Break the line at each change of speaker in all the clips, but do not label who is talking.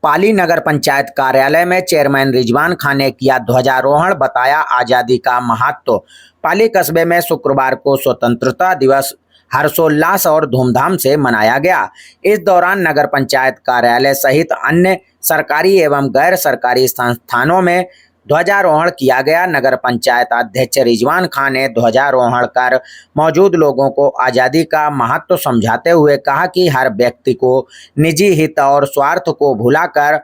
पाली नगर पंचायत कार्यालय में चेयरमैन रिजवान खान ने किया ध्वजारोहण, बताया आजादी का महत्व। पाली कस्बे में शुक्रवार को स्वतंत्रता दिवस हर्षोल्लास और धूमधाम से मनाया गया। इस दौरान नगर पंचायत कार्यालय सहित अन्य सरकारी एवं गैर सरकारी संस्थानों में ध्वजारोहण किया गया। नगर पंचायत अध्यक्ष रिजवान खान ने ध्वजारोहण कर मौजूद लोगों को आज़ादी का महत्व समझाते हुए कहा कि हर व्यक्ति को निजी हित और स्वार्थ को भुलाकर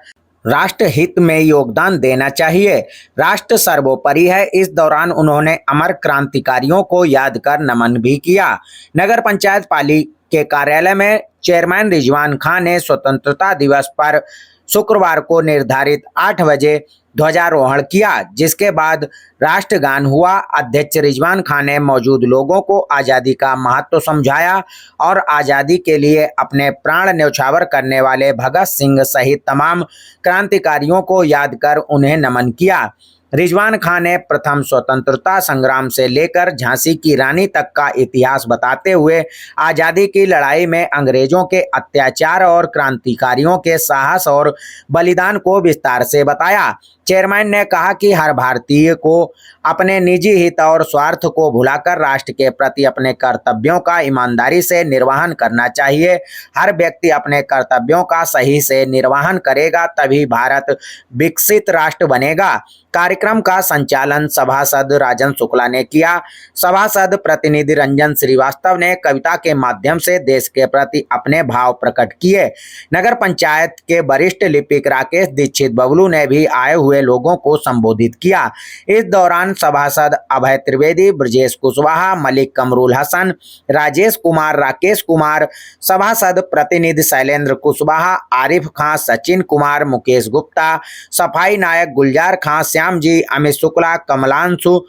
राष्ट्र हित में योगदान देना चाहिए। राष्ट्र सर्वोपरि है। इस दौरान उन्होंने अमर क्रांतिकारियों को याद कर नमन भी किया। नगर पंचायत पाली के कार्यालय में चेयरमैन रिजवान खान ने स्वतंत्रता दिवस पर शुक्रवार को निर्धारित 8 बजे ध्वजारोहण किया, जिसके बाद राष्ट्रगान हुआ। अध्यक्ष रिजवान खान ने मौजूद लोगों को आज़ादी का महत्व समझाया और आज़ादी के लिए अपने प्राण न्यौछावर करने वाले भगत सिंह सहित तमाम क्रांतिकारियों को याद कर उन्हें नमन किया। रिजवान खान ने प्रथम स्वतंत्रता संग्राम से लेकर झांसी की रानी तक का इतिहास बताते हुए आज़ादी की लड़ाई में अंग्रेजों के अत्याचार और क्रांतिकारियों के साहस और बलिदान को विस्तार से बताया। चेयरमैन ने कहा कि हर भारतीय को अपने निजी हित और स्वार्थ को भुलाकर राष्ट्र के प्रति अपने कर्तव्यों का ईमानदारी से निर्वहन करना चाहिए। हर व्यक्ति अपने कर्तव्यों का सही से निर्वहन करेगा, तभी भारत विकसित राष्ट्र बनेगा। कार्यक्रम का संचालन सभासद राजन शुक्ला ने किया। सभासद प्रतिनिधि रंजन श्रीवास्तव ने कविता के माध्यम से देश के प्रति अपने भाव प्रकट किए। नगर पंचायत के वरिष्ठ लिपिक राकेश दीक्षित बबलू ने भी आए हुए लोगों को संबोधित किया। इस दौरान सभासद अभय त्रिवेदी, ब्रजेश कुशवाहा, मलिक कमरुल हसन, राजेश कुमार, राकेश कुमार, सभासद प्रतिनिधि शैलेंद्र कुशवाहा, आरिफ खां, सचिन कुमार, मुकेश गुप्ता, सफाई नायक गुलजार खां, श्याम जी, अमित शुक्ला, कमलांशु,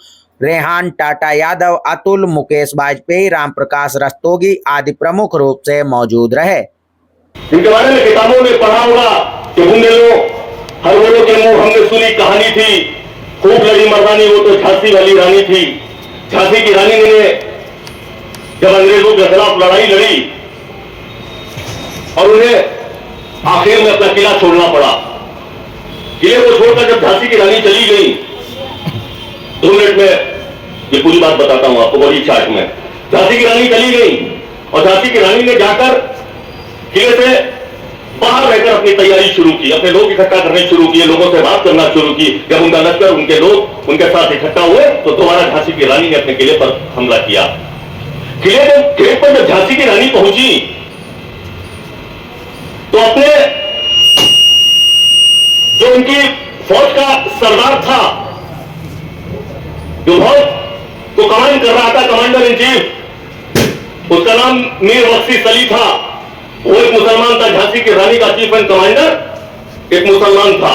रेहान, टाटा यादव, अतुल, मुकेश वाजपेयी, रामप्रकाश रस्तोगी आदि प्रमुख रूप से मौजूद रहे।
इनके बारे में किताबों में पढ़ा होगा कि बुंदेलों हरवलों के मुंह हमने सुनी कहानी थी, खूब लड़ी मर्दानी वो तो झांसी वाली रानी थी। झांसी की रानी ने जब अंग्रेजों के खिलाफ लड़ाई लड़ी और उन्हें आखिर में अपना किला छोड़ना पड़ा। किले को छोड़कर जब झांसी की रानी चली गई, 2 मिनट में ये पूरी बात बताता हूं आपको, बड़ी चार्ट में। झांसी की रानी चली गई और झांसी की रानी ने जाकर किले से बाहर रहकर अपनी तैयारी शुरू की, अपने लोग इकट्ठा करने शुरू किए, लोगों से बात करना शुरू की। जब उनका लश्कर, उनके लोग उनके साथ इकट्ठा हुए तो दोबारा झांसी की रानी ने अपने किले पर हमला किया। किले जब गेट पर जब झांसी की रानी पहुंची तो अपने जो उनकी फौज का सरदार था, जो फौज को कमांड कर रहा था, कमांडर इन चीफ, उसका नाम मीर बख्शी सली था। वो एक मुसलमान था। झांसी की रानी का चीफ एंड कमांडर एक मुसलमान था।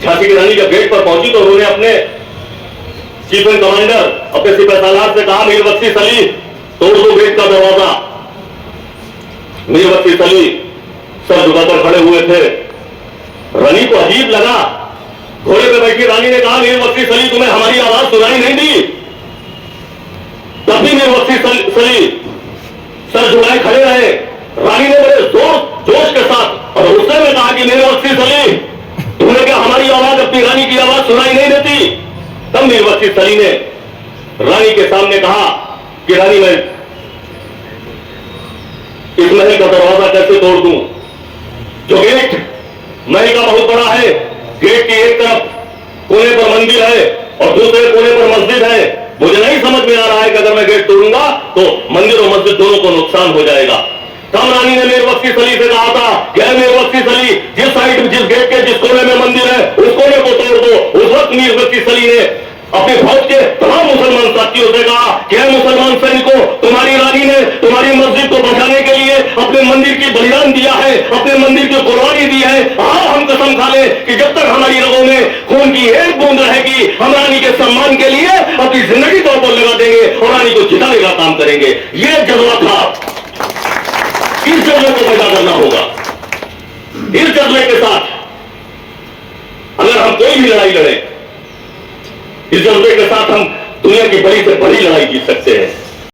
झांसी की रानी जब गेट पर पहुंची तो उन्होंने अपने चीफ एंड कमांडर, अपने सिपहसालार से कहा, मीर बख्शी सली तोड़ दो गेट का दरवाजा। मीर बख्शी सली सर झुकाकर खड़े हुए थे। रानी को अजीब लगा। घोड़े पर बैठी रानी ने कहा, मीर बख्शी सली तुम्हें हमारी आवाज सुनाई नहीं दी? तभी मीर बख्शी सली सर झुकाए खड़े रहे। रानी ने बड़े जोश के साथ और गुस्से में कहा कि मीर बख्शी सली तुम्हें क्या हमारी आवाज, अपनी रानी की आवाज सुनाई नहीं देती? तब मीर बख्शी सली ने रानी के सामने कहा कि रानी, मैं इस महल का दरवाजा कैसे तोड़ दूं? जो गेट महल का बहुत बड़ा है, गेट की एक तरफ कोने पर मंदिर है और दूसरे कोने पर मस्जिद है। मुझे नहीं समझ में आ रहा है कि अगर मैं गेट तोड़ूंगा तो मंदिर और मस्जिद दोनों को नुकसान हो जाएगा। तब रानी ने मीर बख्शी सली से कहा था कि मीर बख्शी सली, जिस साइड, जिस गेट के जिस कोने में मंदिर है उस कोने को तोड़ दो। उस वक्त मीर बख्शी सली ने अपने फौज के तमाम मुसलमान साथियों से कहा कि मुसलमान सैनिकों, तुम्हारी रानी ने तुम्हारी मस्जिद को बचाने के लिए अपने मंदिर की बलिदान दिया है, अपने मंदिर की कुर्बानी दी है। आओ हम कसम खा ले कि जब तक हमारी रगों में खून की एक बूंद रहेगी, हम रानी के सम्मान के लिए अपनी जिंदगी तौर पर लगा देंगे और रानी को जिताने का काम करेंगे। यह जज्बा था, इस जज्बे को पैदा करना होगा। इस जज्बे के साथ अगर हम कोई भी लड़ाई लड़े, इस जज्बे के साथ हम दुनिया की बड़ी से बड़ी लड़ाई जीत सकते हैं।